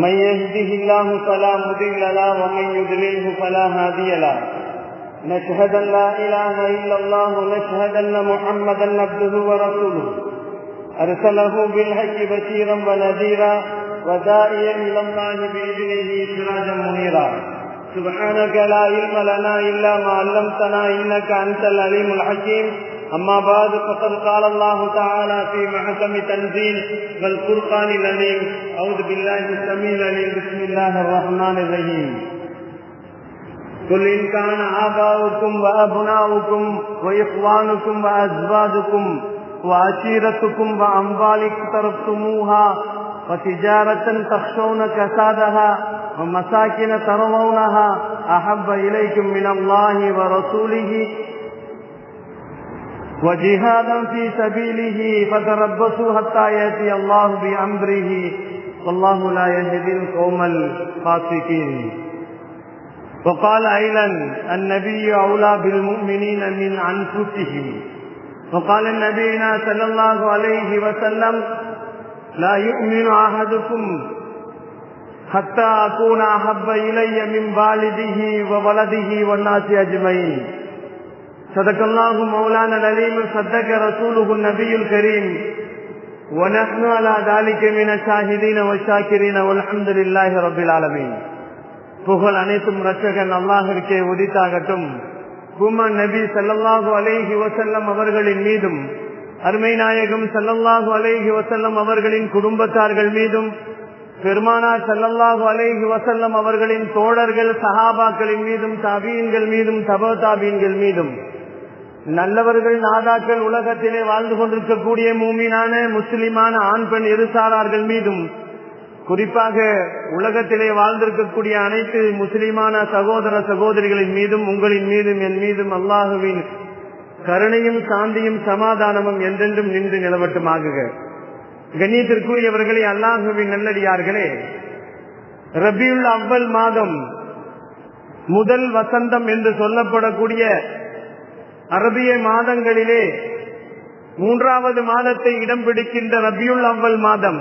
من يهده الله فلا مضل له ومن يضلله فلا هادي له. نشهد أن لا إله إلا الله ونشهد أن محمدا عبده ورسوله أرسله بالحق بشيرا ونذيرا وداعيا إلى الله بإذنه سراجا منيرا. سبحانك لا علم لنا إلا ما علمتنا إنك أنت العليم الحكيم. أما بعد فقد قال الله تعالى في محكم تنزيل والفرقان العليم. أعوذ بالله السميع العليم. بسم الله الرحمن الرحيم. قل إن كان آباؤكم وأبناؤكم وإخوانكم وأزواجكم وعشيرتكم وأموال اقترفتموها وتجارة تخشون كسادها ومساكن ترضونها أحب إليكم من الله ورسوله وجهادا في سبيله فتربصوا حتى يأتي الله بأمره والله لا يهدي القوم الفاسقين. وقال أيضا النبي أولى بالمؤمنين من أنفسهم. وقال نبينا صلى الله عليه وسلم لا يؤمن أحدكم حتى أكون أحب إلي من والده وولده والناس أجمعين. صدق الله مولانا العليم صدق رسوله النبي الكريم ونحن على ذلك من الشاهدين والشاكرين والحمد لله رب العالمين. புகழ் அனைத்தும் இரட்சகன் அல்லாஹ்விற்கே உரித்தாகட்டும். குமான் நபி ஸல்லல்லாஹு அலைஹி வஸல்லம் அவர்களின் மீதும் அருமை நாயகம் ஸல்லல்லாஹு அலைஹி வஸல்லம் அவர்களின் குடும்பத்தார்கள் மீதும் பெருமானார் ஸல்லல்லாஹு அலைஹி வஸல்லம் அவர்களின் தோழர்கள் சஹாபாக்களின் மீதும் தாபீன்கள் மீதும் தபா தாபீன்கள் மீதும் நல்லவர்கள் நாதாக்கள் உலகத்திலே வாழ்ந்து கொண்டிருக்கக்கூடிய மூமினான முஸ்லிமான ஆண் பெண் இருசாரார்கள் மீதும் குறிப்பாக உலகத்திலே வாழ்ந்திருக்கக்கூடிய அனைத்து முஸ்லிமான சகோதர சகோதரிகளின் மீதும் உங்களின் மீதும் என் மீதும் அல்லாஹுவின் கருணையும் சாந்தியும் சமாதானமும் என்றென்றும் நின்று நிலவட்டுமாகுக. கண்ணியத்திற்குரியவர்களே, அல்லாஹுவின் நல்லடியார்களே, ரபியுல் அவ்வல் மாதம் முதல் வசந்தம் என்று சொல்லப்படக்கூடிய அரபிய மாதங்களிலே மூன்றாவது மாதத்தை இடம் பிடிக்கின்ற ரபியுல் அவ்வல் மாதம்.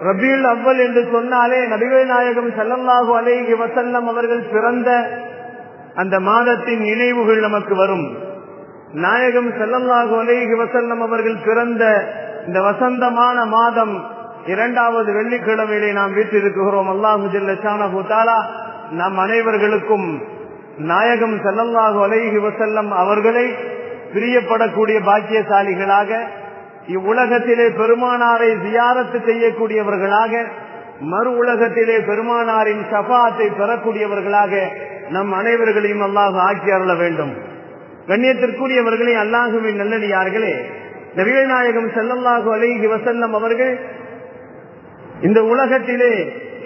ரபியுல் அவ்வல் என்று சொன்னாலே நபிகள் நாயகம் ஸல்லல்லாஹு அலைஹி வஸல்லம் அவர்கள் பிறந்த அந்த மாதத்தின் நினைவுகள் நமக்கு வரும். நாயகம் ஸல்லல்லாஹு அலைஹி வஸல்லம் அவர்கள் பிறந்த இந்த வசந்தமான மாதம் இரண்டாவது வெள்ளிக்கிழமையிலே நாம் வீற்றிருக்கிறோம். அல்லாஹு ஜல்ல ஷானஹு தஆலா நம் அனைவர்களுக்கும் நாயகம் ஸல்லல்லாஹு அலைஹி வஸல்லம் அவர்களை பிரியப்படக்கூடிய பாக்கியசாலிகளாக, இவ்வுலகத்திலே பெருமானாரை ஜியாரத்து செய்யக்கூடியவர்களாக, மறு உலகத்திலே பெருமானாரின் ஷஃபாஅத்தை பெறக்கூடியவர்களாக நம் அனைவர்களையும் அல்லாஹ் ஆக்கி அருள வேண்டும். கண்ணியத்திற்குரியவர்களே, அல்லாஹுவின் நல்லடியார்களே, நபிகள் நாயகம் ஸல்லல்லாஹு அலைஹி வஸல்லம் அவர்கள் இந்த உலகத்திலே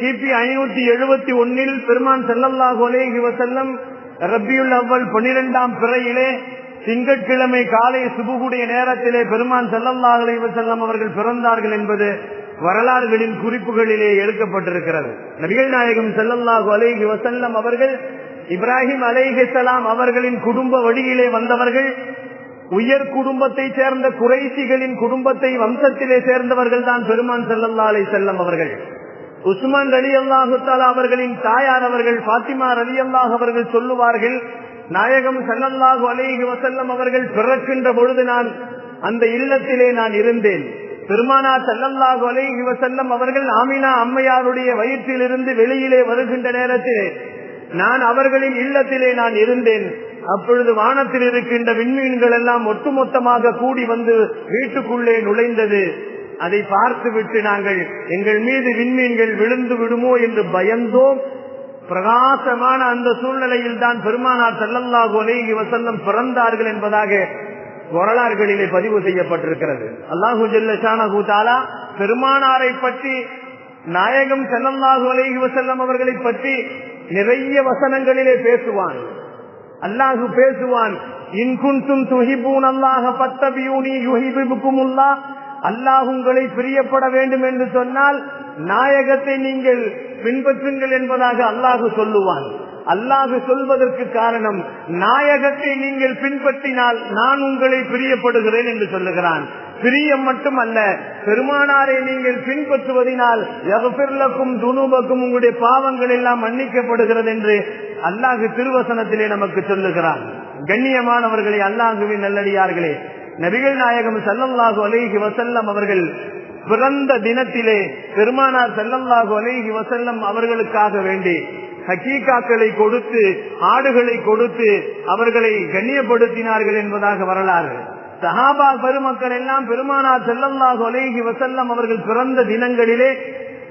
கிபி 571 பெருமான் ஸல்லல்லாஹு அலைஹி வஸல்லம் ரபியுல் அவ்வல் 12ஆம் பிறையிலே திங்கட்கிழமை காலை சுபுகுடைய நேரத்திலே பெருமான் ஸல்லல்லாஹு அலைஹி வஸல்லம் அவர்கள் பிறந்தார்கள் என்பது வரலாறுகளின் குறிப்புகளிலே எடுக்கப்பட்டிருக்கிறது. நபிகள் நாயகம் ஸல்லல்லாஹு அலைஹி வஸல்லம் அவர்கள் இப்ராஹிம் அலைஹிஸ்ஸலாம் அவர்களின் குடும்ப வழியிலே வந்தவர்கள். உயர் குடும்பத்தை சேர்ந்த குறைஷிகளின் குடும்பத்தை வம்சத்திலே சேர்ந்தவர்கள் தான் பெருமான் ஸல்லல்லாஹு அலைஹி வஸல்லம் அவர்கள். உஸ்மான் ரலியல்லாஹு தஆலா அவர்களின் தாயார் அவர்கள் ஃபாத்திமா ரலியல்லாஹு அவர்கள் சொல்லுவார்கள், நாயகம் ஸல்லல்லாஹு அலைஹி வஸல்லம் அவர்கள் பிறக்கின்ற பொழுது நான் அந்த இல்லத்திலே நான் இருந்தேன். பெருமானார் ஸல்லல்லாஹு அலைஹி வஸல்லம் அவர்கள் ஆமினா அம்மையாருடைய வயிற்றிலிருந்து வெளியிலே வருகின்ற நேரத்திலே நான் அவர்களின் இல்லத்திலே நான் இருந்தேன். அப்பொழுது வானத்தில் இருக்கின்ற விண்மீன்கள் எல்லாம் ஒட்டுமொத்தமாக கூடி வந்து வீட்டுக்குள்ளே நுழைந்தது. அதை பார்த்துவிட்டு நாங்கள் எங்கள் மீது விண்மீன்கள் விழுந்து விடுமோ என்று பயந்தோம். பிரகாசமான அந்த சூழ்நிலையில் தான் பெருமானார் ஸல்லல்லாஹு அலைஹி வஸல்லம் பிறந்தார்கள் என்பதாக வரலாறுகளிலே பதிவு செய்யப்பட்டிருக்கிறது. அல்லாஹு ஜல்ல ஷானஹு தஆலா பெருமானாரை பற்றி, நாயகம் ஸல்லல்லாஹு அலைஹி வஸல்லம் அவர்களை பற்றி நிறைய வசனங்களிலே பேசுவான். அல்லாஹு பேசுவான், இன் குன்தும் துஹிப்பூனல்லாஹ ஃபத்தபியூனி யுஹிப்புக்குமுல்லாஹ். அல்லாஹ் உங்களை பிரியப்பட வேண்டும் என்று சொன்னால் நாயகத்தை நீங்கள் பின்பற்றுங்கள் என்பதாக அல்லாஹு சொல்லுவான். அல்லாஹு சொல்வதற்கு காரணம், நாயகத்தை நீங்கள் பின்பற்றினால் நான் உங்களை பிரியப்படுகிறேன் என்று சொல்லுகிறான். பிரியம் மட்டுமல்ல, பெருமானாரை நீங்கள் பின்பற்றுவதனால் யக்ஃபிர்லக்கும் துனூபக்கும், உங்களுடைய பாவங்கள் எல்லாம் மன்னிக்கப்படுகிறது என்று அல்லாஹு திருவசனத்திலே நமக்கு சொல்லுகிறான். கண்ணியமானவர்களே, அல்லாஹுவின் நல்லடியார்களே, நபிகள் நாயகம் ஸல்லல்லாஹு அலைஹி வஸல்லம் அவர்கள் பிறந்த தினத்திலே பெருமானார் ஸல்லல்லாஹு அலைஹி வஸல்லம் அவர்களுக்காக வேண்டி ஹக்கீகாக்களை கொடுத்து, ஆடுகளை கொடுத்து அவர்களை கண்ணியப்படுத்தினார்கள் என்பதாக வரலாறு. சஹாபா பெருமக்கள் எல்லாம் பெருமானார் ஸல்லல்லாஹு அலைஹி வஸல்லம் அவர்கள் பிறந்த தினங்களிலே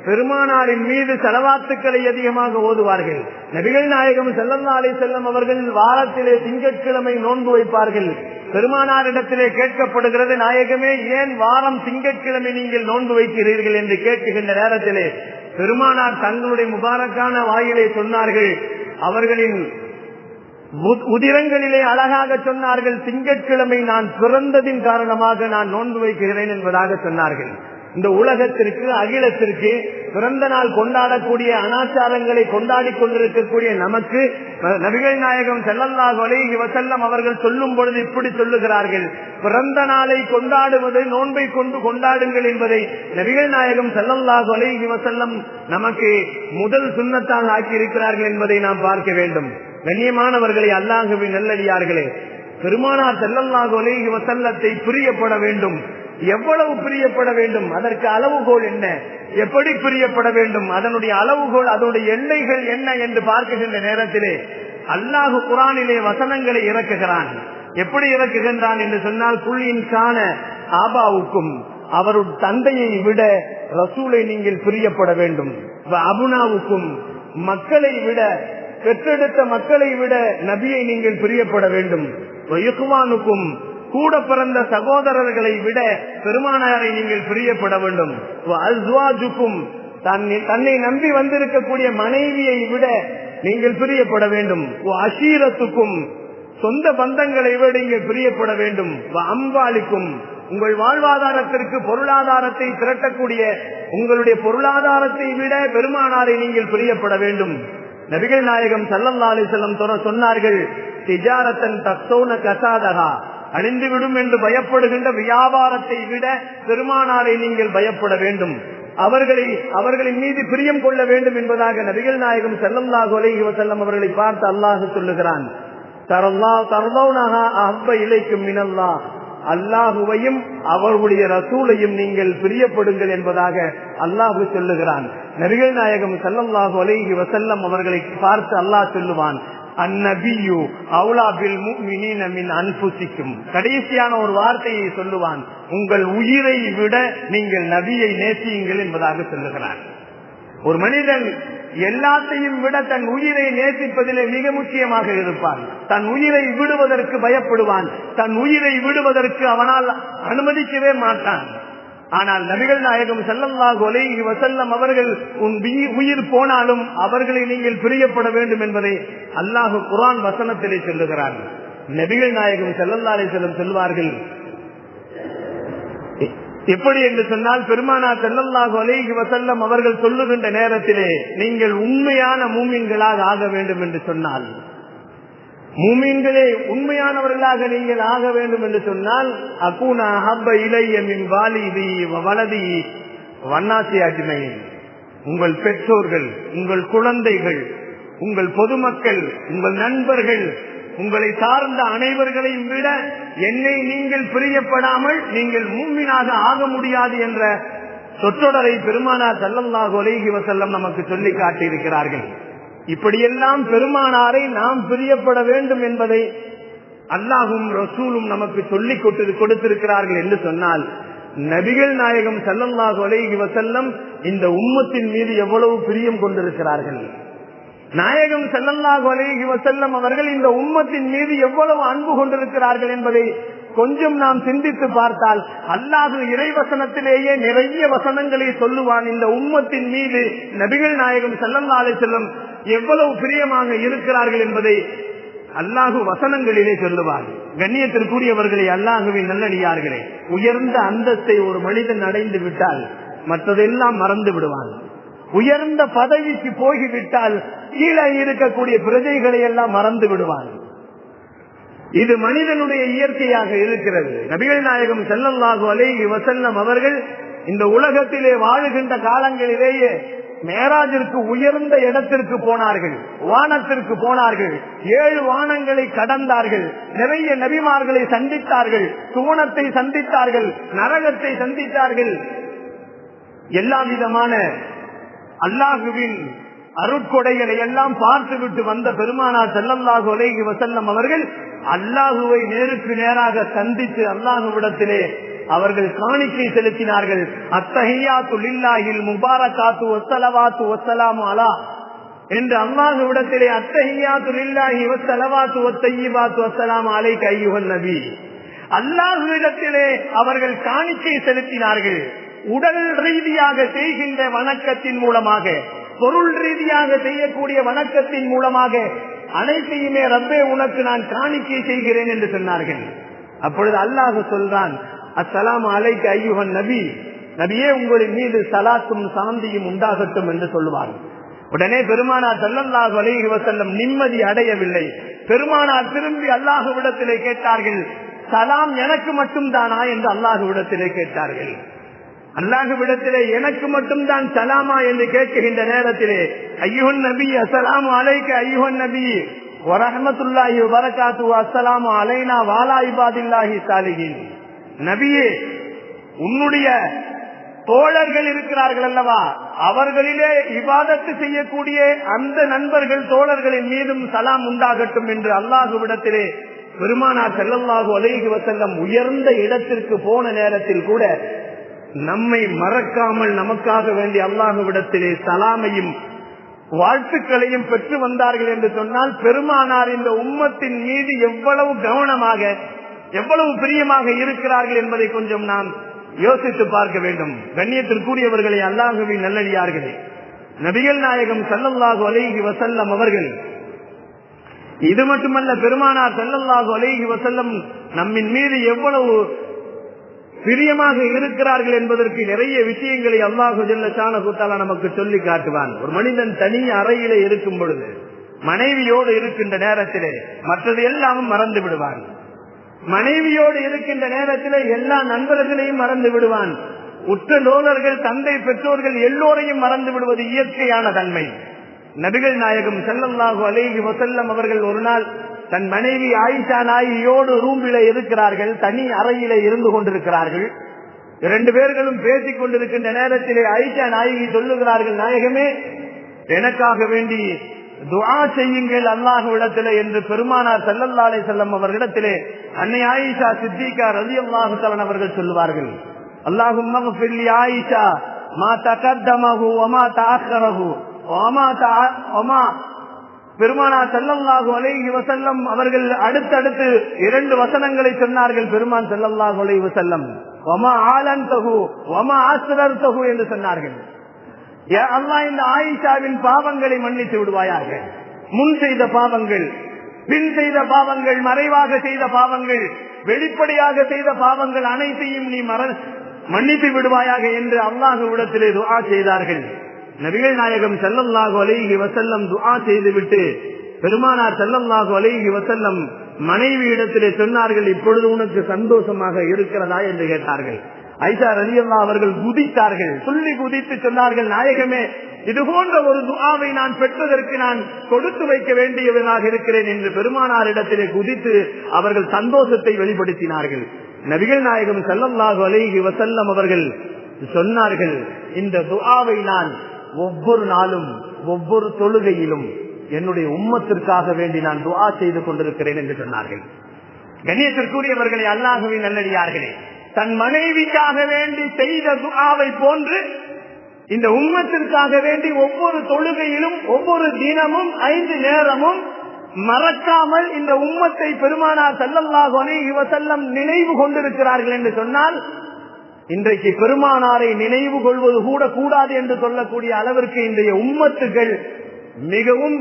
பெருமானாரின் மீது ஸலவாத்துக்களை அதிகமாக ஓதுவார்கள். நபிகள் நாயகம் ஸல்லல்லாஹு அலைஹி வஸல்லம் அவர்கள் வாரத்திலே திங்கட்கிழமை நோன்பு வைப்பார்கள். பெருமானாரிடத்திலே கேட்கப்படுகிறது, நாயகமே, ஏன் வாரம் திங்கட்கிழமை நீங்கள் நோன்பு வைக்கிறீர்கள் என்று கேட்கின்ற நேரத்திலே பெருமானார் தங்களுடைய முபாரக்கான வாயிலே சொன்னார்கள், அவர்களின் உதிரங்களிலே அழகாக சொன்னார்கள், திங்கட்கிழமை நான் பிறந்ததின் காரணமாக நான் நோன்பு வைக்கிறேன் என்பதாக சொன்னார்கள். இந்த உலகத்திற்கு, அகிலத்திற்கு பிறந்த நாள் கொண்டாடக்கூடிய அனாச்சாரங்களை கொண்டாடி கொண்டிருக்கக்கூடிய நமக்கு நபிகள் நாயகம் ஸல்லல்லாஹு அலைஹி வஸல்லம் அவர்கள் சொல்லும் பொழுது இப்படி சொல்லுகிறார்கள், பிறந்த நாளை கொண்டாடுவது நோன்பை கொண்டு கொண்டாடுங்கள் என்பதை நபிகள் நாயகம் ஸல்லல்லாஹு அலைஹி வஸல்லம் நமக்கு முதல் சுன்னத்தாக ஆக்கி இருக்கிறார்கள் என்பதை நாம் பார்க்க வேண்டும். கண்ணியமானவர்களே, அல்லாஹுவின் நல்லடியார்களே, பெருமானார் ஸல்லல்லாஹு அலைஹி வஸல்லத்தை பிரியப்பட வேண்டும். எவ்வளவு பிரியப்பட வேண்டும், அதற்கு அளவுகோல் என்ன, எப்படி பிரியப்பட வேண்டும், அதனுடைய அளவுகோல், அதனுடைய எல்லைகள் என்ன என்று பார்க்கின்ற நேரத்திலே அல்லாஹு குர்ஆனிலே வசனங்களை இறக்குகிறான். எப்படி இறக்குகின்றான் என்று சொன்னால், குல்லின் கான ஆபாவுக்கும், அவருடைய தந்தையை விட ரசூலை நீங்கள் பிரியப்பட வேண்டும். அபுனாவுக்கும், மக்களை விட, பெற்றெடுத்த மக்களை விட நபியை நீங்கள் பிரியப்பட வேண்டும். இக்வானுக்கும், கூட பிறந்த சகோதரர்களை விட பெருமானாரை நீங்கள் பிரியப்பட வேண்டும். அஸ்வாஜுக்கும், தன்னை நம்பி வந்திருக்கக்கூடிய மனைவியை விட நீங்கள் பிரியப்பட வேண்டும். அஷீரத்துக்கும், சொந்த பந்தங்களை விட நீங்கள் பிரியப்பட வேண்டும். அம்பாலிக்கும், உங்கள் வாழ்வாதாரத்திற்கு பொருளாதாரத்தை திரட்டக்கூடிய உங்களுடைய பொருளாதாரத்தை விட பெருமானாரை நீங்கள் பிரியப்பட வேண்டும். நபிகள் நாயகம் ஸல்லல்லாஹு அலைஹி வஸல்லம் சொன்னார்கள், திஜாரத்தன் தக்ஸௌன கஸாதஹா, அழிந்துவிடும் என்று பயப்படுகின்ற வியாபாரத்தை விட பெருமானாரை நீங்கள் பயப்பட வேண்டும். அவர்களின் மீது பிரியம் கொள்ள வேண்டும் என்பதாக நபிகள் நாயகம் ஸல்லல்லாஹு அலைஹி வஸல்லம் அவர்களை பார்த்து அல்லாஹ் சொல்லுகிறான், தர்லௌனஹா அஹப்ப இலைக்கும் மினல்லாஹ், அல்லாஹுவையும் அவருடைய ரசூலையும் நீங்கள் பிரியப்படுங்கள் என்பதாக அல்லாஹ் சொல்லுகிறான். நபிகள் நாயகம் ஸல்லல்லாஹு அலைஹி வஸல்லம் அவர்களை பார்த்து அல்லாஹ் சொல்லுவான், அந்நபியு அவுலா பில் முஃமினீன மின் அன்ஃபுசிக்கும், கடைசியான ஒரு வார்த்தையை சொல்லுவான், உங்கள் உயிரை விட நீங்கள் நபியை நேசியுங்கள் என்பதாக சொல்லுகிறான். ஒரு மனிதன் எல்லாத்தையும் விட தன் உயிரை நேசிப்பதிலே மிக முக்கியமாக இருப்பான். தன் உயிரை விடுவதற்கு பயப்படுவான். தன் உயிரை விடுவதற்கு அவனால் அனுமதிக்கவே மாட்டான். ஆனால் நபிகள் நாயகம் ஸல்லல்லாஹு அலைஹி வஸல்லம் அவர்கள் உன் உயிர் போனாலும் அவர்களை நீங்கள் பிரியப்பட வேண்டும் என்பதை அல்லாஹ் குர்ஆன் வசனத்திலே சொல்லுகிறார். நபிகள் நாயகம் ஸல்லல்லாஹு அலைஹி வஸல்லம் சொல்வார்கள், எப்படி என்று சொன்னால், பெருமானார் ஸல்லல்லாஹு அலைஹி வஸல்லம் அவர்கள் சொல்லுகின்ற நேரத்திலே நீங்கள் உண்மையான மூமின்களாக ஆக வேண்டும் என்று சொன்னால், மூமின்களே உண்மையானவர்களாக நீங்கள் ஆக வேண்டும் என்று சொன்னால், அகூனா ஹப்ப இலைய மின் வாலிதி வலதி வன்னாசி அஜ்மைன், உங்கள் பெற்றோர்கள், உங்கள் குழந்தைகள், உங்கள் பொதுமக்கள், உங்கள் நண்பர்கள், உங்களை சார்ந்த அனைவர்களையும் விட என்னை நீங்கள் பிரியப்படாமல் நீங்கள் மூமினாக ஆக முடியாது என்ற சொற்றொடரை பெருமானார் ஸல்லல்லாஹு அலைஹி வஸல்லம் நமக்கு சொல்லி காட்டியிருக்கிறார்கள். இப்படியெல்லாம் பெருமானாரை நாம் பிரியப்பட வேண்டும் என்பதை அல்லாஹும் ரசூலும் நமக்கு சொல்லிக் கொடுத்திருக்கிறார்கள் என்று சொன்னால், நபிகள் நாயகம் ஸல்லல்லாஹு அலைஹி வஸல்லம் இந்த உம்மத்தின் மீது எவ்வளவு பிரியம் கொண்டிருக்கிறார்கள். நாயகம் ஸல்லல்லாஹு அலைஹி வஸல்லம் அவர்கள் இந்த உம்மத்தின் மீது எவ்வளவு அன்பு கொண்டிருக்கிறார்கள் என்பதை கொஞ்சம் நாம் சிந்தித்து பார்த்தால், அல்லாஹ் இறைவசனத்திலேயே நிறைய வசனங்களை சொல்லுவான். இந்த உம்மத்தின் மீது நபிகள் நாயகம் ஸல்லல்லாஹு அலைஹி வஸல்லம் எவ்வளவு பிரியமாக இருக்கிறார்கள் என்பதை அல்லாஹ் வசனங்களிலே சொல்லுவார். கண்ணியத்திற்குரியவர்களே, அல்லாஹுவின் நல்லடியார்களே, உயர்ந்த அந்தஸ்தை ஒரு மனிதன் அடைந்து விட்டால் மற்றதெல்லாம் மறந்து விடுவான். உயர்ந்த பதவிக்கு போய்விட்டால் கீழே இருக்கக்கூடிய பிரஜைகளை எல்லாம் மறந்து விடுவான். இது மனிதனுடைய இயற்கையாக இருக்கிறது. நபிகள் நாயகம் ஸல்லல்லாஹு அலைஹி வஸல்லம் அவர்கள் இந்த உலகத்திலே வாழுகின்ற காலங்களிலேயே மேராஜிற்கு உயர்ந்த இடத்திற்கு போனார்கள், வானத்திற்கு போனார்கள், 7 வானங்களை கடந்தார்கள், நிறைய நபிமார்களை சந்தித்தார்கள், சுவனத்தை சந்தித்தார்கள், நரகத்தை சந்தித்தார்கள். எல்லா விதமான அல்லாஹுவின் அருட்கொடைகளை எல்லாம் பார்த்துவிட்டு வந்த பெருமானார் ஸல்லல்லாஹு அலைஹி வஸல்லம் அவர்கள் அல்லாஹுவை நேருக்கு நேராக சந்தித்து அல்லாஹுவிடத்திலே அவர்கள் காணிக்கை செலுத்தினார்கள். அத்தஹியாத்து லில்லாஹில் முபாரகாத்து வஸ்ஸலவாத்து வஸ்ஸலாமு அலா என்று அல்லாஹுவிடத்திலே அத்தஹியாத்து லில்லாஹி வஸ்ஸலவாத்து வத்தய்யிபாத்து வஸ்ஸலாமு அலைக அய்யுஹன் நபி, அல்லாஹுவிடத்திலே அவர்கள் காணிக்கை செலுத்தினார்கள். உடல் ரீதியாக செய்கின்ற வணக்கத்தின் மூலமாக, பொருள் ரீதியாக செய்யக்கூடிய வணக்கத்தின் மூலமாக அனைத்தையுமே ரப்பே உனக்கு நான் காணிக்கை செய்கிறேன் என்று சொன்னார்கள். அப்பொழுது அல்லாஹ் சொல்றான், அஸ்ஸலாமு அலைக அய்யுஹன் நபி, நபியே உங்களின் மீது சலாத்தும் சாந்தியும் உண்டாகட்டும் என்று சொல்லுவார். உடனே பெருமானார் ஸல்லல்லாஹு அலைஹி வஸல்லம் நிம்மதி அடையவில்லை. பெருமானார் திரும்பி அல்லாஹ்விடத்திலே கேட்டார்கள், சலாம் எனக்கு மட்டும் தானா என்று அல்லாஹ்விடத்திலே கேட்டார்கள். அல்லாஹ்விடத்திலே எனக்கு மட்டும்தான் சலாமா என்று கேட்கின்ற நேரத்திலே அய்யுஹன் நபி அஸ்ஸலாமு அலைக அய்யுஹன் நபி வ ரஹ்மத்துல்லாஹி வ பரகாத்துஹு அஸ்ஸலாமு அலைனா வ அலா இபாதில்லாஹி ஸாலிஹீன், நபியே உன்னுடைய தோழர்கள் இருக்கிறார்கள் அல்லவா, அவர்களிலே இபாதத்து செய்யக்கூடிய அந்த நண்பர்கள் தோழர்களின் மீதும் சலாம் உண்டாகட்டும் என்று அல்லாஹ்விடத்திலே பெருமானார் ஸல்லல்லாஹு அலைஹி வஸல்லம் உயர்ந்த இடத்திற்கு போன நேரத்தில் கூட நம்மை மறக்காமல் நமக்காக வேண்டி அல்லாஹ்விடத்திலே சலாமையும் வாழ்த்துக்களையும் பெற்று வந்தார்கள் என்று சொன்னால் பெருமானார் இந்த உம்மத்தின் மீது எவ்வளவு கவனமாக, எவ்வளவு பிரியமாக இருக்கிறார்கள் என்பதை கொஞ்சம் நாம் யோசித்து பார்க்க வேண்டும். கண்ணியத்திற்குரியவர்களே, அல்லாஹ்வின் நல்லடியார்களே, நபிகள் நாயகம் ஸல்லல்லாஹு அலைஹி வஸல்லம் அவர்கள் இது மட்டுமல்ல, பெருமானார் ஸல்லல்லாஹு அலைஹி வஸல்லம் நம்மின் மீது எவ்வளவு பிரியமாக இருக்கிறார்கள் என்பதற்கு நிறைய விஷயங்களை அல்லாஹு ஜல்ல ஷானஹு தஆலா நமக்கு சொல்லி காட்டுவான். ஒரு மனிதன் தனி அறையிலே இருக்கும் பொழுது மனைவியோடு இருக்கின்ற நேரத்திலே மற்றது எல்லாமும் மறந்து விடுவான். மனைவியோடு இருக்கின்ற நேரத்திலே எல்லா நண்பர்களையும் மறந்து விடுவான். உற்ற தோழர்கள், தந்தை, பெற்றோர்கள் எல்லோரையும் மறந்து விடுவது இயற்கையான தன்மை. நபிகள் நாயகம் ஸல்லல்லாஹு அலைஹி வஸல்லம் அவர்கள் ஒரு நாள் தன் மனைவி ஆயிஷா நாயகியோடு ரூமிலே இருக்கிறார்கள், தனி அறையிலே இருந்து கொண்டிருக்கிறார்கள். 2 பேர்களும் பேசிக் கொண்டிருக்கின்ற நேரத்திலே ஆயிஷா நாயகி சொல்லுகிறார்கள், நாயகமே எனக்காக வேண்டி துஆ செய்யுங்கள் அல்லாஹ்விடத்திலே என்று பெருமானார் ஸல்லல்லாஹு அலைஹி வஸல்லம் அவர்களிடத்திலே அன்னை ஆயிஷா சித்திகா ரலியல்லாஹு தஆலா அவர்கள் சொல்லுவார்கள், அல்லாஹும்ம ஃபிர் லி ஆயிஷா மா தகத்தமஹு வ மா தஅக்கரஹு வ மா பெருமானார் ஸல்லல்லாஹு அலைஹி வஸல்லம் அவர்கள் அடுத்தடுத்து 2 வசனங்களை சொன்னார்கள். பெருமான் ஸல்லல்லாஹு அலைஹி வஸல்லம் வமா ஆலன்தஹு வமா அஸ்ரர்தஹு என்று சொன்னார்கள். யா அல்லாஹ், இந்த ஆயிஷாவின் பாவங்களை மன்னித்து விடுவாயாக. முன் செய்த பாவங்கள், பின் செய்த பாவங்கள், மறைவாக செய்த பாவங்கள், வெளிப்படையாக செய்த பாவங்கள் அனைத்தையும் நீ மன்னித்து விடுவாயாக என்று அல்லாஹ்விடத்திலே துஆ செய்தார்கள். நபிகள் நாயகம் ஸல்லல்லாஹு அலைஹி வஸல்லம் துஆ செய்துவிட்டு பெருமானார் ஸல்லல்லாஹு அலைஹி வஸல்லம் மனைவி இடத்திலே சொன்னார்கள், இப்பொழுது உனக்கு சந்தோஷமாக இருக்கிறதா என்று கேட்டார்கள். ஆயிஷா ரலியல்லாஹு அவர்கள் குதித்தார்கள், சொல்லி குதித்து சொன்னார்கள், நாயகமே இது போன்ற ஒரு துஆவை நான் பெற்றதற்கு நான் கொடுத்து வைக்க வேண்டியவனாக இருக்கிறேன் என்று பெருமானார் இடத்திலே குதித்து அவர்கள் சந்தோஷத்தை வெளிப்படுத்தினார்கள். நபிகள் நாயகம் ஸல்லல்லாஹு அலைஹி வஸல்லம் அவர்கள் சொன்னார்கள், இந்த துஆவை நான் ஒவ்வொரு நாளும் ஒவ்வொரு தொழுகையிலும் என்னுடைய உம்மத்திற்காக வேண்டி நான் துஆ செய்து கொண்டிருக்கிறேன் என்று சொன்னார்கள். கண்ணியத்திற்குரியவர்களே, அல்லாஹ்வின் நல்லடியார்களே, தன் மனைவிக்காக வேண்டி செய்த துஆவை போன்று இந்த உம்மத்திற்காக வேண்டி ஒவ்வொரு தொழுகையிலும் ஒவ்வொரு தினமும் 5 நேரமும் மறக்காமல் இந்த உம்மத்தை பெருமானார் ஸல்லல்லாஹு அலைஹி வஸல்லம் நினைவு கொண்டிருக்கிறார்கள் என்று சொன்னால், இன்றைக்கு பெருமானாரை நினைவு கொள்வது கூட கூடாது என்று சொல்லக்கூடிய அளவிற்கு இன்றைய உம்மத்துகள் மிகவும்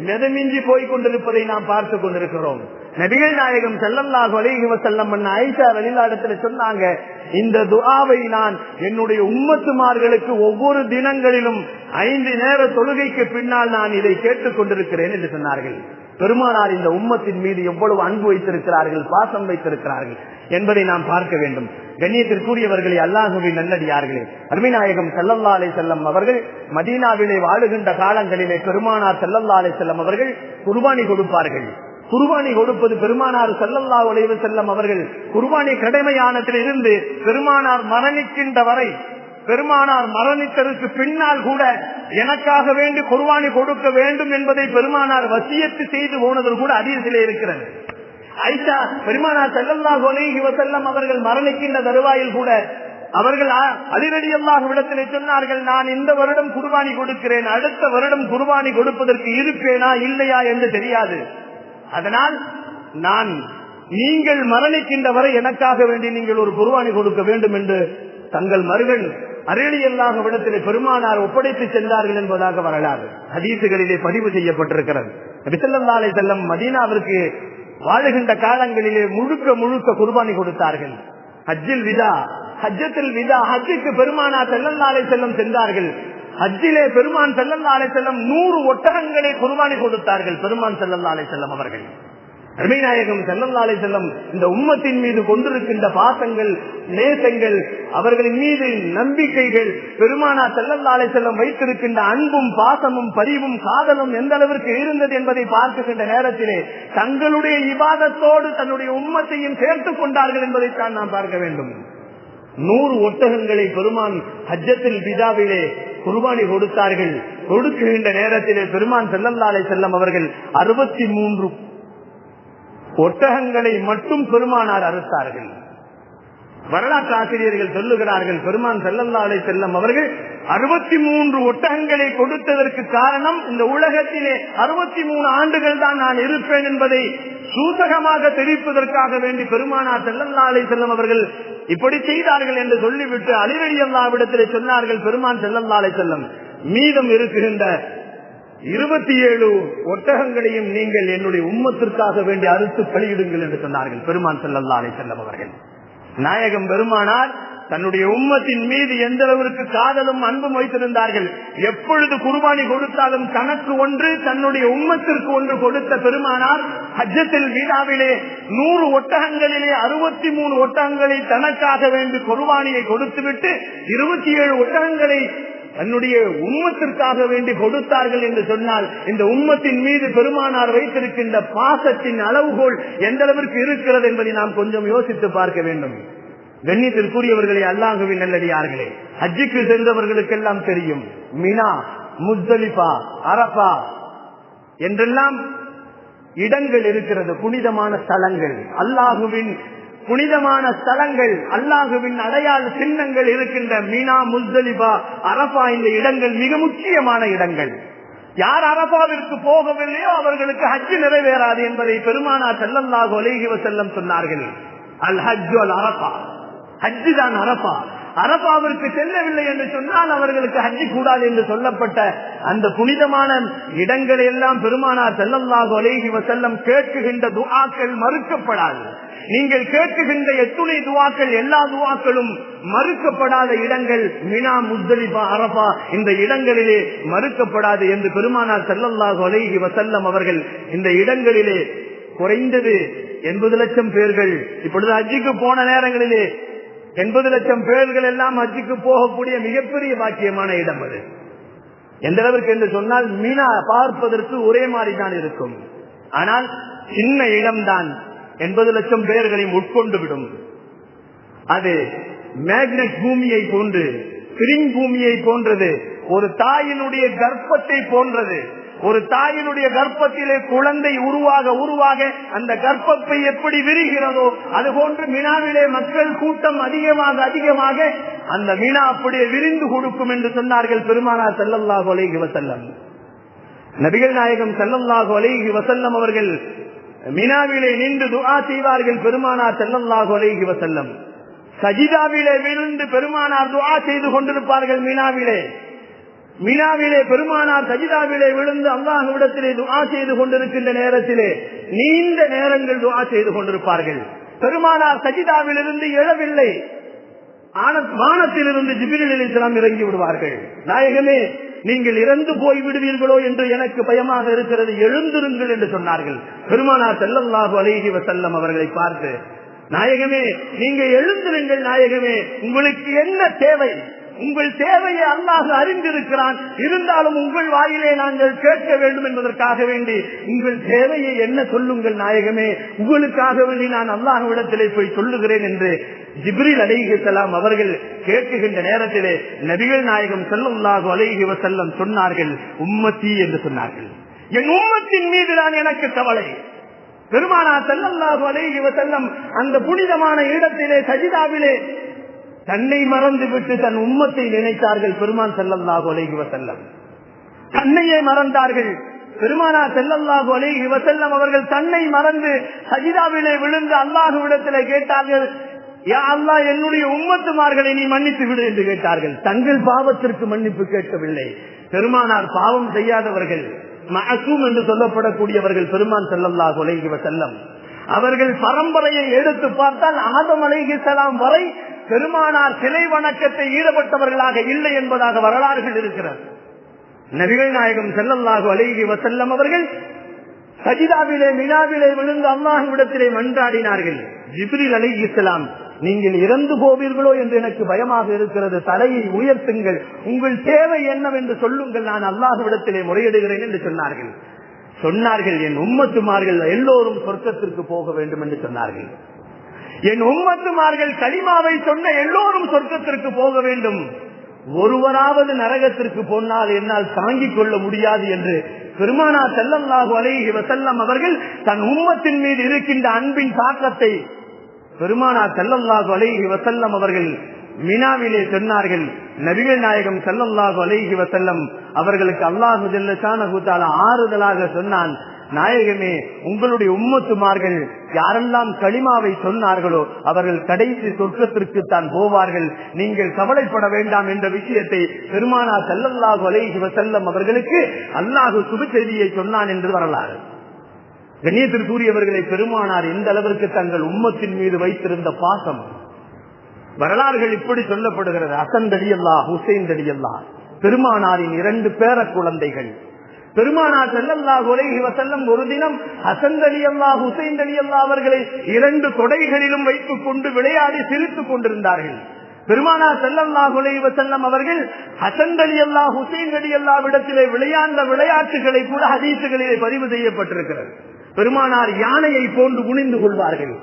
மெதமின்றி போய் கொண்டிருப்பதை நாம் பார்த்து கொண்டிருக்கிறோம். நபிகள் நாயகம் ஸல்லல்லாஹு அலைஹி வஸல்லம் ஆயிஷா ரலியல்லாஹு அன்ஹா சொன்னாங்க, இந்த துஆவை நான் என்னுடைய உம்மத்துமார்களுக்கு ஒவ்வொரு தினங்களிலும் 5 நேர தொழுகைக்கு பின்னால் நான் இதை கேட்டுக் கொண்டிருக்கிறேன் என்று சொன்னார்கள். பெருமானார் இந்த உம்மத்தின் மீது எவ்வளவு அன்பு வைத்திருக்கிறார்கள், பாசம் வைத்திருக்கிறார்கள் என்பதை நாம் பார்க்க வேண்டும். கண்ணியத்திற்குரியவர்களே, அல்லாஹ்வின் நல்லடியார்களே, அருமைநாயகம் ஸல்லல்லாஹு அலைஹி வஸல்லம் அவர்கள் மதீனாவிலே வாழுகின்ற காலங்களிலே பெருமானார் ஸல்லல்லாஹு அலைஹி வஸல்லம் அவர்கள் குர்பானி கொடுப்பார்கள். குர்பானி கொடுப்பது பெருமானார் ஸல்லல்லாஹு அலைஹி வஸல்லம் அவர்கள் குர்பானி கடமையானதில் இருந்து பெருமானார் மரணிக்கின்ற வரை, பெருமானார் மரணித்ததற்கு பின்னால் கூட எனக்காக வேண்டி குர்பானி கொடுக்க வேண்டும் என்பதை பெருமானார் வசியத்து செய்து போனதில் கூட ஹதீஸிலே இருக்கிறது. ஆயிஷா பெருமானார் ஸல்லல்லாஹு அலைஹி வஸல்லம் அவர்கள் மரணிக்கின்ற தருவாயில் கூட அவர்கள் அலி ரலியல்லாஹு இடத்திலே சொன்னார்கள், நான் இந்த வருடம் குர்பானி கொடுக்கிறேன், அடுத்த வருடம் குர்பானி கொடுப்பதற்கு இருப்பேனா இல்லையா என்று தெரியாது, அதனால் நீங்கள் மரணிக்கின்ற வரை எனக்காக வேண்டி நீங்கள் ஒரு குர்பானி கொடுக்க வேண்டும் என்று தங்கள் மருகன் அலிரலியல்லாஹு இடத்திலே பெருமானார் ஒப்படைத்து சென்றார்கள் என்பதாக வரலாறு ஹதீசுகளிலே பதிவு செய்யப்பட்டிருக்கிறது. நபி ஸல்லல்லாஹு அலைஹி வஸல்லம் மதீனாவிற்கு வாழுகின்ற காலங்களிலே முழுக்க குர்பானி கொடுத்தார்கள். ஹஜ்ஜத்துல் விதா ஹஜ்ஜுக்கு பெருமானார் ஸல்லல்லாஹு அலைஹி வஸல்லம் சென்றார்கள். ஹஜ்ஜிலே பெருமான் ஸல்லல்லாஹு அலைஹி வஸல்லம் 100 ஒட்டகங்களை குர்பானி கொடுத்தார்கள். பெருமான் ஸல்லல்லாஹு அலைஹி வஸல்லம் அவர்கள், அருமைநாயகம் ஸல்லல்லாஹு அலைஹி வஸல்லம் இந்த உம்மத்தின் மீது கொண்டிருக்கின்ற பாசங்கள், நேசங்கள், அவர்களின் மீது நம்பிக்கைகள், பெருமானார் ஸல்லல்லாஹு அலைஹி வஸல்லம் வைத்திருக்கின்ற அன்பும் பாசமும் பரிவும் காதலும் எந்த அளவிற்கு இருந்தது என்பதை பார்க்கின்ற நேரத்திலே தங்களுடைய இபாதத்தோடு தன்னுடைய உம்மத்தையும் சேர்த்துக் கொண்டார்கள் என்பதைத்தான் நாம் பார்க்க வேண்டும். 100 ஒட்டகங்களை பெருமான் ஹஜ்ஜத்துல் விதாவிலே குர்பானி கொடுத்தார்கள். கொடுக்கின்ற நேரத்திலே பெருமான் ஸல்லல்லாஹு அலைஹி வஸல்லம் அவர்கள் 63 ஒட்டகங்களை மட்டும் பெருமானார் அறுத்தார்கள். வரலாற்று ஆசிரியர்கள் சொல்லுகிறார்கள், பெருமான் ஸல்லல்லாஹு அலைஹி வஸல்லம் அவர்கள் 63 ஒட்டகங்களை கொடுத்ததற்கு காரணம், இந்த உலகத்திலே 63 ஆண்டுகள் தான் நான் இருப்பேன் என்பதை சூசகமாக தெரிவிப்பதற்காக வேண்டி பெருமானார் ஸல்லல்லாஹு அலைஹி வஸல்லம் அவர்கள் இப்படி செய்தார்கள் என்று சொல்லிவிட்டு அலி ரலியல்லாஹு இடத்திலே சொன்னார்கள், பெருமான் ஸல்லல்லாஹு அலைஹி வஸல்லம் மீதம் இருக்குகின்ற 27 ஒட்டகங்களையும் நீங்கள் என்னுடைய உம்மத்திற்காக வேண்டி அறுத்து பலியிடுங்கள் என்று சொன்னார்கள் பெருமான் ஸல்லல்லாஹு அலைஹி வஸல்லம் அவர்கள். நாயகம் பெருமானார் தன்னுடைய உம்மத்தின் மீது எந்த அளவிற்கு காதலும் அன்பும் வைத்திருந்தார்கள். எப்பொழுது குர்பானி கொடுத்தாலும் தனக்கு ஒன்று, தன்னுடைய உம்மத்திற்கு ஒன்று கொடுத்த பெருமானார் ஹஜ்ஜத்துல் விதாவிலே 100 ஒட்டகங்களிலே 63 ஒட்டகங்களை தனக்காக வேண்டி குர்பானியை கொடுத்துவிட்டு 27 ஒட்டகங்களை தன்னுடைய உம்மத்திற்காக வேண்டி கொடுத்தார்கள் என்று சொன்னால், இந்த உம்மத்தின் மீது பெருமானார் வைத்திருக்கின்ற பாசத்தின் அளவுகோல் எந்த அளவிற்கு இருக்கிறது என்பதை நாம் கொஞ்சம் யோசித்து பார்க்க வேண்டும். கண்ணியத்திற்குரியவர்களே, அல்லாஹ்வின் நல்லடியார்களே, ஹஜ்ஜுக்கு சென்றவர்களுக்கெல்லாம் தெரியும், மினா, முஸ்தலிஃபா, அரஃபா என்றெல்லாம் இடங்கள் இருக்கிறது, புனிதமான ஸ்தலங்கள், அல்லாஹ்வின் புனிதமான ஸ்தலங்கள், அல்லாஹ்வின் அடையாள சின்னங்கள் இருக்கின்ற மினா, முஸ்தலிஃபா, அரஃபா, இந்த இடங்கள் மிக முக்கியமான இடங்கள். யார் அரஃபாவிற்கு போகவில்லையோ அவர்களுக்கு ஹஜ் நிறைவேறாது என்பதை பெருமானார் ஸல்லல்லாஹு அலைஹி வஸல்லம் சொன்னார்கள். அல் ஹஜ் அல் அரஃபா, ஹஜ் தான் அரஃபா. அரஃபாவிற்கு செல்லவில்லை என்று சொன்னால் அவர்களுக்கு ஹஜ் கூடாது என்று சொல்லப்பட்ட அந்த புனிதமான இடங்களை எல்லாம் பெருமானார் ஸல்லல்லாஹு அலைஹி வஸல்லம் கேட்கின்ற துஆக்கள் மறுக்கப்படாது. நீங்கள் கேட்கின்ற எத்துணை துஆக்கள், எல்லா துஆக்களும் மறுக்கப்படாத இடங்கள் மினா, முஸ்தலிஃபா, அரஃபா, இந்த இடங்களிலே மறுக்கப்படாது என்று பெருமானார் ஸல்லல்லாஹு அலைஹி வஸல்லம் அவர்கள் இந்த இடங்களிலே குறைந்தது 80 லட்சம் பேர்கள், இப்பொழுது ஹஜ்ஜுக்கு போன நேரங்களிலே 80 லட்சம் பேர்கள் எல்லாம் ஹஜ்ஜுக்கு போகக்கூடிய மிகப்பெரிய பாக்கியமான இடம் அது. எந்த அளவிற்கு என்று சொன்னால், மீனா பார்ப்பதற்கு ஒரே மாதிரி தான் இருக்கும், ஆனால் சின்ன இடம்தான் 80 லட்சம் பேர்களையும் உட்கொண்டு விடும். அது மேக்னெட் பூமியை போன்று, ஸ்பிரிங் பூமியை போன்றது, ஒரு தாயினுடைய கர்ப்பத்தை போன்றது. ஒரு தாயினுடைய கர்ப்பத்திலே குழந்தை உருவாக அந்த கர்ப்பத்தை எப்படி விரிகிறதோ அதுபோன்று மினாவிலே மக்கள் கூட்டம் அதிகமாக அந்த மினா அப்படியே விரிந்து கொடுக்கும் என்று சொன்னார்கள் பெருமானார் ஸல்லல்லாஹு அலைஹி வஸல்லம். நபிகள் நாயகம் ஸல்லல்லாஹு அலைஹி வஸல்லம் அவர்கள் மினாவிலே நின்று துஆ செய்வார்கள். பெருமானார் ஸல்லல்லாஹு அலைஹி வஸல்லம் சஜிதாவிலே விழுந்து பெருமானார் துஆ செய்து கொண்டிருப்பார்கள். மினாவிலே பெருமானார் சஜிதாவிலே விழுந்து அல்லாஹ்விடத்திலே துஆ செய்து கொண்டிருக்கின்ற நேரத்திலே நீண்ட நேரங்கள் துஆ செய்து கொண்டிருப்பார்கள். பெருமானார் சஜிதாவிலிருந்து எழவில்லை. வானத்திலிருந்து ஜிப்ரீல் அலைஹிஸ்ஸலாம் இறங்கி விடுவார்கள். நாயகமே, நீங்கள் இறந்து போய் விடுவீர்களோ என்று எனக்கு பயமாக இருக்கிறது, எழுந்திருங்கள் என்று சொன்னார்கள். பெருமானார் ஸல்லல்லாஹு அலைஹி வஸல்லம் அவர்களை பார்த்து, நாயகமே நீங்க எழுந்திருங்கள், நாயகமே உங்களுக்கு என்ன தேவை? உங்கள் தேவையை அல்லாஹ் அறிந்திருக்கிறான். இருந்தாலும் உங்கள் வாயிலே நாங்கள் கேட்க வேண்டும் என்பதற்காக வேண்டி உங்கள் தேவையை என்ன சொல்லுங்கள் நாயகமே, உங்களுக்காக வேண்டி நான் அல்லாஹ்விடத்திலே போய் சொல்லுகிறேன் என்று ஜிப்ரீல் அலைஹிஸ்ஸலாம் அவர்கள் கேட்கின்ற நேரத்திலே நபிகள் நாயகம் ஸல்லல்லாஹு அலைஹி வஸல்லம் சொன்னார்கள், உம்மத்தி என்று சொன்னார்கள். என் உம்மத்தின் மீது தான் எனக்கு கவலை. பெருமானார் ஸல்லல்லாஹு அலைஹி வஸல்லம் அந்த புனிதமான இடத்திலே சஜிதாவிலே தன்னை மறந்துவிட்டு தன் உம்மத்தை நினைத்தார்கள். பெருமான் ஸல்லல்லாஹு அலைஹி வஸல்லம் தன்னையே மறந்தார்கள். பெருமானார் ஸல்லல்லாஹு அலைஹி வஸல்லம் அவர்கள் தன்னை மறந்து சஜிதாவிலே விழுந்து அல்லாஹ்விடத்திலே கேட்டார்கள், யா அல்லாஹ், என்னுடைய உம்மத்துமார்களை நீ மன்னித்து விடு என்று கேட்டார்கள். தங்கள் பாவத்திற்கு மன்னிப்பு கேட்கவில்லை. பெருமானார் பாவம் செய்யாதவர்கள், மஅசூம் என்று சொல்லப்படக்கூடியவர்கள் பெருமான் ஸல்லல்லாஹு அலைஹி வஸல்லம் அவர்கள் பரம்பரையை எடுத்து பார்த்தால் ஆதம் அலைஹிஸ்ஸலாம் வரை பெருமானார் சிலை வணக்கத்தை ஈடுபட்டவர்களாக இல்லை என்பதாக வரலாறுகள் இருக்கிறது. நபிகள் நாயகம் ஸல்லல்லாஹு அலைஹி வஸல்லம் அவர்கள் சஜிதாவிலே மினாவிலே விழுந்து அல்லாஹ்விடத்திலே மன்றாடினார்கள். ஜிப்ரீல் அலைஹிஸ்ஸலாம், நீங்கள் இறந்து போவீர்களோ என்று எனக்கு பயமாக இருக்கிறது, தலையை உயர்த்துங்கள், உங்கள் தேவை என்னவென்று சொல்லுங்கள், நான் அல்லாஹ்விடத்திலே முறையிடுகிறேன் என்று சொன்னார்கள். என் உம்மத்துமார்கள் எல்லோரும் சொர்க்கத்திற்கு போக வேண்டும் என்று சொன்னார்கள். என் உம்மத்துமார்கள் கலிமாவை சொன்ன எல்லோரும் சொர்க்கத்திற்கு போக வேண்டும், ஒருவராவது நரகத்திற்கு போனால் என்னால் தாங்கிக் கொள்ள முடியாது என்று பெருமானார் ஸல்லல்லாஹு அலைஹி வஸல்லம் அவர்கள் தன் உம்மத்தின் மீது இருக்கின்ற அன்பின் தாக்கத்தை பெருமானார் ஸல்லல்லாஹு அலைஹி வஸல்லம் அவர்கள் மினாவிலே சொன்னார்கள். நபிகள் நாயகம் ஸல்லல்லாஹு அலைஹி வஸல்லம் அவர்களுக்கு அல்லாஹ் ஜல்ல ஷானஹு தஆலா ஆறுதலாக சொன்னான், நாயகமே, உங்களுடைய உம்மத்துமார்கள் யாரெல்லாம் கலிமாவை சொன்னார்களோ அவர்கள் கடைசி சொர்க்கத்திற்கு தான் போவார்கள், நீங்கள் கவலைப்பட வேண்டாம் என்ற விஷயத்தை பெருமானார் ஸல்லல்லாஹு அலைஹி வஸல்லம் அவர்களுக்கு அல்லாஹ் சுப செய்தியை சொன்னான் என்று வரலாறு. கண்ணியத்திற்குரியவர்களை, பெருமானார் எந்த அளவிற்கு தங்கள் உம்மத்தின் மீது வைத்திருந்த பாசம் வரலாறுகள் இப்படி சொல்லப்படுகிறது. ஹசன் ரலியல்லாஹு, ஹுசைன் ரலியல்லாஹு, பெருமானாரின் 2 பேர குழந்தைகள். பெருமானார் ஸல்லல்லாஹு அலைஹி வஸல்லம் ஒரு தினம் ஹசன் ரலியல்லாஹு, ஹுசைன் ரலியல்லாஹு அவர்களை 2 தொடைகளிலும் வைத்துக் கொண்டு விளையாடி சிரித்துக் கொண்டிருந்தார்கள். பெருமானார் ஸல்லல்லாஹு அலைஹி வஸல்லம் அவர்கள் ஹசன் ரலியல்லாஹு, ஹுசைன் ரலியல்லாஹு இடத்திலே விளையாண்ட விளையாட்டுகளை கூட ஹதீசுகளிலே பதிவு செய்யப்பட்டிருக்கிறது. பெருமானார் யானையை போன்று குனிந்து கொள்வார்கள்.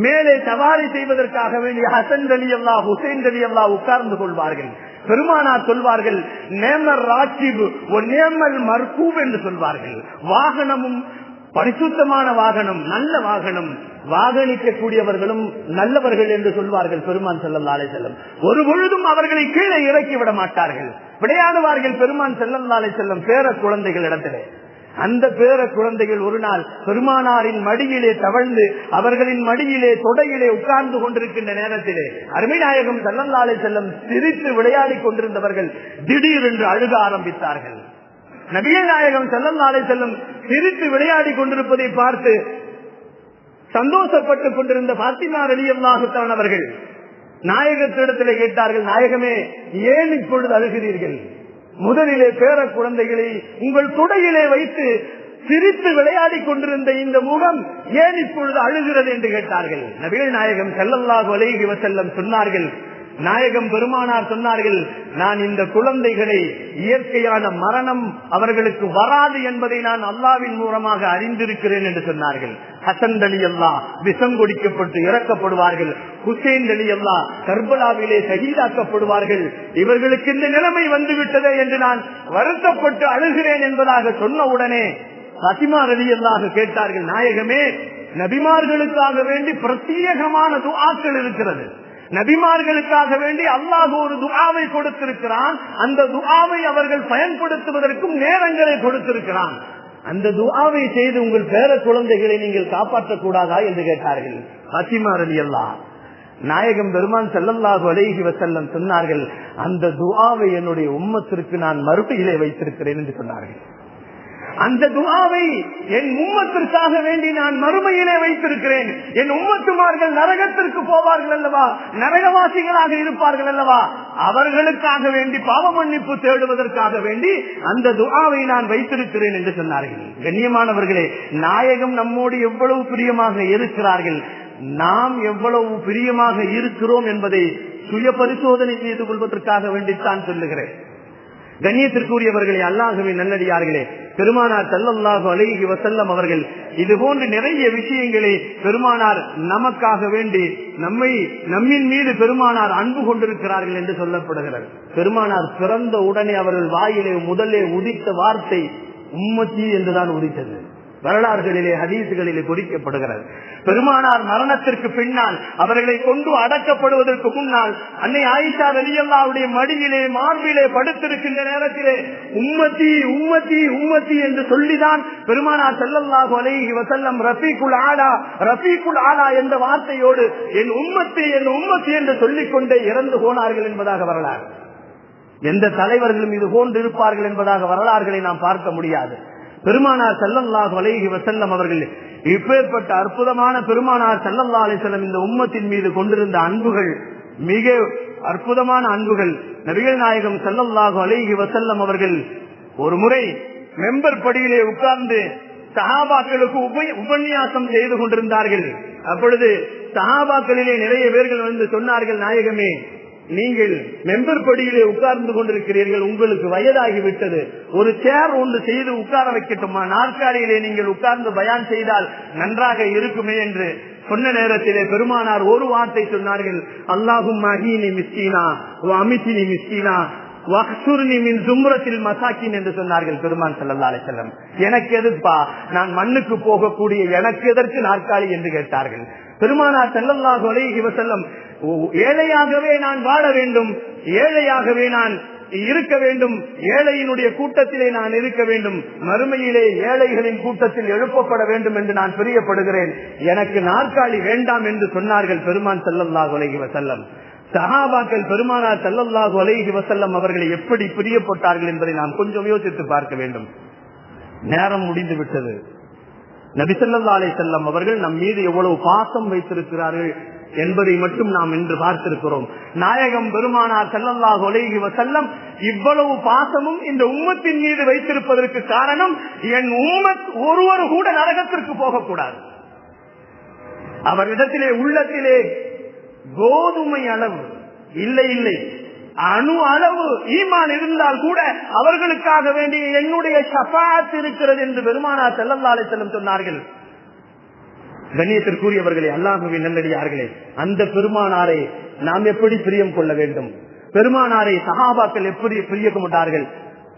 மேலே சவாரி செய்வதற்காக வேண்டிய ஹசன் ரலியல்லாஹு, ஹுசைன் ரலியல்லாஹு உட்கார்ந்து கொள்வார்கள். பெருமானார் சொல்வார்கள், நேமர் ராக்கிப் ஒ நேமல் மர்கூப் என்று சொல்வார்கள். வாகனமும் பரிசுத்தமான வாகனம், நல்ல வாகனம், வாகனிக்கக்கூடியவர்களும் நல்லவர்கள் என்று சொல்வார்கள் பெருமான் ஸல்லல்லாஹு அலைஹி வஸல்லம். ஒரு பொழுதும் அவர்களை கீழே இறக்கி விட மாட்டார்கள், விளையாடுவார்கள். பெருமான் ஸல்லல்லாஹு அலைஹி வஸல்லம் பேர குழந்தைகள் இடத்திலே அந்த பேர குழந்தைகள் ஒரு நாள் பெருமானாரின் மடியிலே தவழ்ந்து அவர்களின் மடியிலே தொடையிலே உட்கார்ந்து கொண்டிருக்கின்ற நேரத்திலே அருமைநாயகம் ஸல்லல்லாஹு அலைஹி வஸல்லம் சிரித்து விளையாடி கொண்டிருந்தவர்கள் திடீரென்று அழுக ஆரம்பித்தார்கள். நபிகள் நாயகம் ஸல்லல்லாஹு அலைஹி வஸல்லம் சிரித்து விளையாடி கொண்டிருப்பதை பார்த்து சந்தோஷப்பட்டுக் கொண்டிருந்த பாத்திமா ரலியல்லாஹு தஆலா அவர்கள் நாயகத்திடத்திலே கேட்டார்கள், நாயகமே, ஏன் இப்பொழுது அழுகிறீர்கள்? முதலிலே பேர குழந்தைகளை உங்கள் துடையிலே வைத்து சிரித்து விளையாடி கொண்டிருந்த இந்த முகம் ஏன் இப்பொழுது அழுகிறது என்று கேட்டார்கள். நபிகள் நாயகம் ஸல்லல்லாஹு அலைஹி வஸல்லம் சொன்னார்கள், நாயகம் பெருமானார் சொன்னார்கள், நான் இந்த குழந்தைகளை இயற்கையான மரணம் அவர்களுக்கு வராது என்பதை நான் அல்லாஹ்வின் மூலமாக அறிந்திருக்கிறேன் என்று சொன்னார்கள். ஹசன் ரலியல்லாஹு விஷம் கொடுக்கப்பட்டு இறக்கப்படுவார்கள். ஹுசைன் ரலியல்லாஹு கர்பலாவிலே ஷஹீதாக்கப்படுவார்கள். இவர்களுக்கு இந்த நிலைமை வந்துவிட்டதே என்று நான் வருத்தப்பட்டு அழுகிறேன் என்பதாக சொன்ன உடனே பாத்திமா ரலியல்லாஹு கேட்டார்கள், நாயகமே, நபிமார்களுக்காக வேண்டி பிரத்யேகமான துஆக்கள் இருக்கிறது. நபிமார்களுக்காக வேண்டி அல்லாஹ் ஒரு துஆவை கொடுத்திருக்கிறான். அந்த துஆவை அவர்கள் பயன்படுத்துவதற்கும் நேரங்களை கொடுத்திருக்கிறான். அந்த துஆவை செய்து உங்கள் பேர குழந்தைகளை நீங்கள் காப்பாற்றக் கூடாதா என்று கேட்டார்கள். பாத்திமா ரலியல்லாஹு நாயகம் பெருமான் ஸல்லல்லாஹு அலைஹி வஸல்லம் சொன்னார்கள், அந்த துஆவை என்னுடைய உம்மத்திற்கு நான் மறுபடியிலே வைத்திருக்கிறேன் என்று சொன்னார்கள். அந்த துஆவை என் உம்மத்திற்காக வேண்டி நான் மறுமையிலே வைத்திருக்கிறேன். என் உம்மத்துமார்கள் நரகத்திற்கு போவார்கள் அல்லவா, நரகவாசிகளாக இருப்பார்கள் அல்லவா, அவர்களுக்காக வேண்டி பாவ மன்னிப்பு தேடுவதற்காக வேண்டி அந்த துஆவை நான் வைத்திருக்கிறேன் என்று சொன்னார்கள். கண்ணியமானவர்களே, நாயகம் நம்மோடு எவ்வளவு பிரியமாக இருக்கிறார்கள், நாம் எவ்வளவு பிரியமாக இருக்கிறோம் என்பதை சுய பரிசோதனை செய்து கொள்வதற்காக வேண்டித்தான் சொல்லுகிறேன். கண்ணியத்திற்குரியவர்களே, அல்லாஹ்வின் நல்லடியார்களே, பெருமானார் ஸல்லல்லாஹு அலைஹி வஸல்லம் அவர்கள் இது போன்று நிறைய விஷயங்களை பெருமானார் நமக்காக வேண்டி நம்மின் மீது பெருமானார் அன்பு கொண்டிருக்கிறார்கள் என்று சொல்லப்படுகிறது. பெருமானார் பிறந்த உடனே அவர்கள் வாயிலே முதலே உதித்த வார்த்தை உம்மத்தி என்றுதான் உதித்தது. வரலாறுகளிலே ஹதீசுகளிலே குறிக்கப்படுகிறது. பெருமானார் மரணத்திற்கு பின்னால் அவர்களை கொண்டு அடக்கப்படுவதற்கு முன்னால் அன்னை ஆயிஷா ரலியல்லாஹுடைய மடியிலே மார்பிலே படுத்திருக்கின்ற நேரத்திலே உம்மத்தி உம்மத்தி உம்மத்தி என்று சொல்லிதான் பெருமானார் ஸல்லல்லாஹு அலைஹி வஸல்லம் ரஃபீகுல் ஆலா என்ற வார்த்தையோடு என் உம்மத்தி என்று சொல்லிக் கொண்டே இறந்து போனார்கள் என்பதாக வரலாறு. எந்த தலைவர்களும் இது போன்று இருப்பார்கள் என்பதாக வரலாறுகளை நாம் பார்க்க முடியாது. பெருமானார் ஸல்லல்லாஹு அலைஹி வஸல்லம் அவர்கள் இப்பேற்பட்ட அற்புதமான பெருமானார் ஸல்லல்லாஹு அலைஹி வஸல்லம் இந்த உம்மத்தின் மீது கொண்டிருந்த அன்புகள் மிக அற்புதமான அன்புகள். நபிகள் நாயகம் ஸல்லல்லாஹு அலைஹி வஸல்லம் அவர்கள் ஒரு முறை மெம்பர் படியிலே உட்கார்ந்து சஹாபாக்களுக்கு உபன்யாசம் செய்து கொண்டிருந்தார்கள். அப்பொழுது சஹாபாக்களிலே நிறைய பேர்கள் வந்து சொன்னார்கள், நாயகமே, நீங்கள் மெம்பர் படியிலே உட்கார்ந்து கொண்டிருக்கிறீர்கள், உங்களுக்கு வயதாகிவிட்டது, ஒரு சேர் ஒன்று செய்து உட்கார வைக்கட்டுமா, நாற்காலியிலே நீங்கள் உட்கார்ந்து பயான் செய்தால் நன்றாக இருக்குமே என்று சொன்ன நேரத்திலே பெருமானார் ஒரு வார்த்தை சொன்னார்கள், அல்லாஹும்ம அஹீனி மிஸ்கீனா வ அமித்னி மிஸ்கீனா வஹ்சுர்னி மின் ஜும்ரத்தில் மசாக்கின் என்று சொன்னார்கள் பெருமான் ஸல்லல்லாஹு அலைஹி வஸல்லம். எனக்கு எதுப்பா, நான் மண்ணுக்கு போகக்கூடிய எனக்கு எதற்கு நாற்காலி என்று கேட்டார்கள். பெருமானார் ஸல்லல்லாஹு அலைஹி வஸல்லம் ஏழையாகவே நான் வாழ வேண்டும், ஏழையாகவே நான் இருக்க வேண்டும், ஏழையினுடைய கூட்டத்திலே நான் இருக்க வேண்டும், மறுமையிலே ஏழைகளின் கூட்டத்தில் எழுப்பப்பட வேண்டும் என்று நான் பிரியப்படுகிறேன், எனக்கு நாற்காலி வேண்டாம் என்று சொன்னார்கள் பெருமான் ஸல்லல்லாஹு அலைஹி வஸல்லம். சஹாபாக்கள் பெருமானார் ஸல்லல்லாஹு அலைஹி வஸல்லம் அவர்களை எப்படி பிரியப்பட்டார்கள் என்பதை நாம் கொஞ்சம் யோசித்து பார்க்க வேண்டும். நேரம் முடிந்து விட்டது. நபி ஸல்லல்லாஹு அலைஹி வஸல்லம் அவர்கள் நம் மீது எவ்வளவு பாசம் வைத்திருக்கிறார்கள் என்பதை மட்டும் நாம் இன்று பார்த்திருக்கிறோம். நாயகம் பெருமானார் ஸல்லல்லாஹு அலைஹி வஸல்லம் இவ்வளவு பாசமும் இந்த உம்மத்தின் மீது வைத்திருப்பதற்கு காரணம், என் உம்மத் ஒருவர் கூட நரகத்திற்கு போகக்கூடாது. அவரிடத்திலே உள்ளத்திலே கோதுமை அளவு இல்லை அணு அளவு ஈமான் இருந்தால் கூட அவர்களுக்காக வேண்டிய என்னுடைய ஷஃபாஅத் இருக்கிறது என்று பெருமானார் ஸல்லல்லாஹு அலைஹி வஸல்லம் சொன்னார்கள். கண்ணியத்திற்குரியவர்களே, அல்லாஹ்வின் நல்லடியார்களே, அந்த பெருமானாரை நாம் எப்படி பிரியம் கொள்ள வேண்டும்? பெருமானாரை சஹாபாக்கள் எப்படி பிரிய கொண்டார்கள்?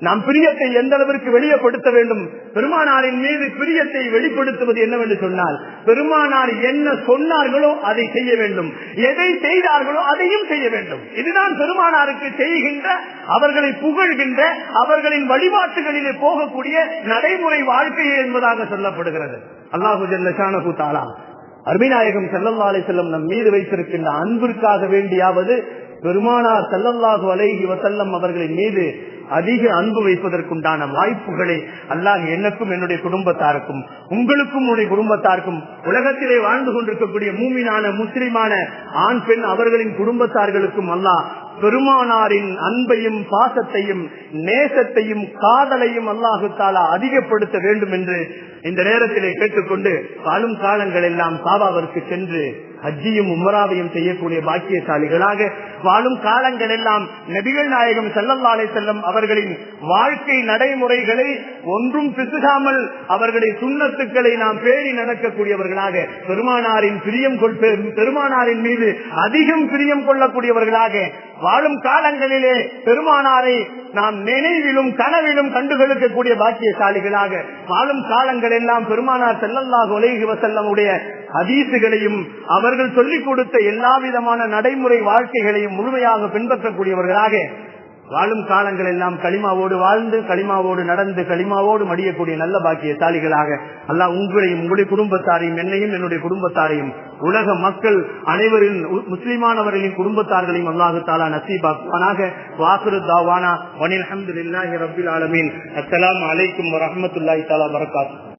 நாம் பிரியத்தை எந்த அளவிற்கு வெளிப்படுத்த வேண்டும்? பெருமானாரின் மீது பிரியத்தை வெளிப்படுத்துவது என்னவென்று சொன்னால், பெருமானார் என்ன சொன்னார்களோ அதை செய்ய வேண்டும், எதை செய்தார்களோ அதையும் செய்ய வேண்டும். இதுதான் பெருமானாருக்கு செய்கின்ற, அவர்களை புகழ்கின்ற, அவர்களின் வழிபாட்டுகளிலே போகக்கூடிய நடைமுறை வாழ்க்கையே என்பதாக சொல்லப்படுகிறது. அல்லாஹு ஜல்ல ஷானஹு தஆலா அருமைநாயகம் ஸல்லல்லாஹு அலைஹி வஸல்லம் நம் மீது வைத்திருக்கின்ற அன்பிற்காக வேண்டியாவது பெருமானார் ஸல்லல்லாஹு அலைஹி வஸல்லம் அவர்களின் மீது அதிக அன்பு வைப்பதற்குண்டான வாய்ப்புகளை அல்லாஹ் எனக்கும் என்னுடைய குடும்பத்தாருக்கும் உங்களுக்கும் உடைய குடும்பத்தாருக்கும் உலகத்திலே வாழ்ந்து கொண்டிருக்கக்கூடிய மூமினான முஸ்லிமான ஆண் பெண் அவர்களின் குடும்பத்தார்களுக்கும் அல்லாஹ் பெருமானாரின் அன்பையும் பாசத்தையும் நேசத்தையும் காதலையும் அல்லாஹு தஆலா அதிகப்படுத்த வேண்டும் என்று இந்த நேரத்திலே கேட்டுக்கொண்டு, வாழும் காலங்கள் எல்லாம் காபாவிற்கு சென்று ஹஜ்ஜியும் உம்ராவையும் செய்யக்கூடிய பாக்கியசாலிகளாக, வாழும் காலங்கள் எல்லாம் நபிகள் நாயகம் ஸல்லல்லாஹு அலைஹி வஸல்லம் அவர்களின் வாழ்க்கை நடைமுறைகளை ஒன்றும் பிசுகாமல் அவர்களுடைய சுன்னத்துக்களை நாம் பேணி நடக்கக்கூடியவர்களாக, பெருமானாரின் மீது அதிகம் பிரியம் கொள்ளக்கூடியவர்களாக, வாழும் காலங்களிலே பெருமானாரை நாம் நினைவிலும் கனவிலும் கண்டுகளுக்கக்கூடிய பாக்கியசாலிகளாக, வாழும் காலங்கள் எல்லாம் பெருமானார் ஸல்லல்லாஹு அலைஹி வஸல்லம் உடைய ஹதீசுகளையும் அவர்கள் சொல்லிக் கொடுத்த எல்லா விதமான நடைமுறை வாழ்க்கைகளையும் முழுமையாக பின்பற்றக்கூடியவர்களாக, வாழும் காலங்கள் எல்லாம் களிமாவோடு வாழ்ந்து களிமாவோடு நடந்து களிமாவோடு மடியக்கூடிய நல்ல பாக்கியசாலிகளாக அல்லாஹ் உங்களையும் உங்களுடைய குடும்பத்தாரையும் என்னையும் என்னுடைய குடும்பத்தாரையும் உலக மக்கள் அனைவரின் முஸ்லிமானவர்களின் குடும்பத்தார்களையும் அல்லாஹு தஆலா நசீபாக்குவானாக. வாகிரு தாவானா வனில் ஹம்துலில்லாஹி ரப்பில் ஆலமீன். அஸ்ஸலாமு அலைக்கும் வரஹ்மத்துல்லாஹி தஆலா வபரகாத்துஹு.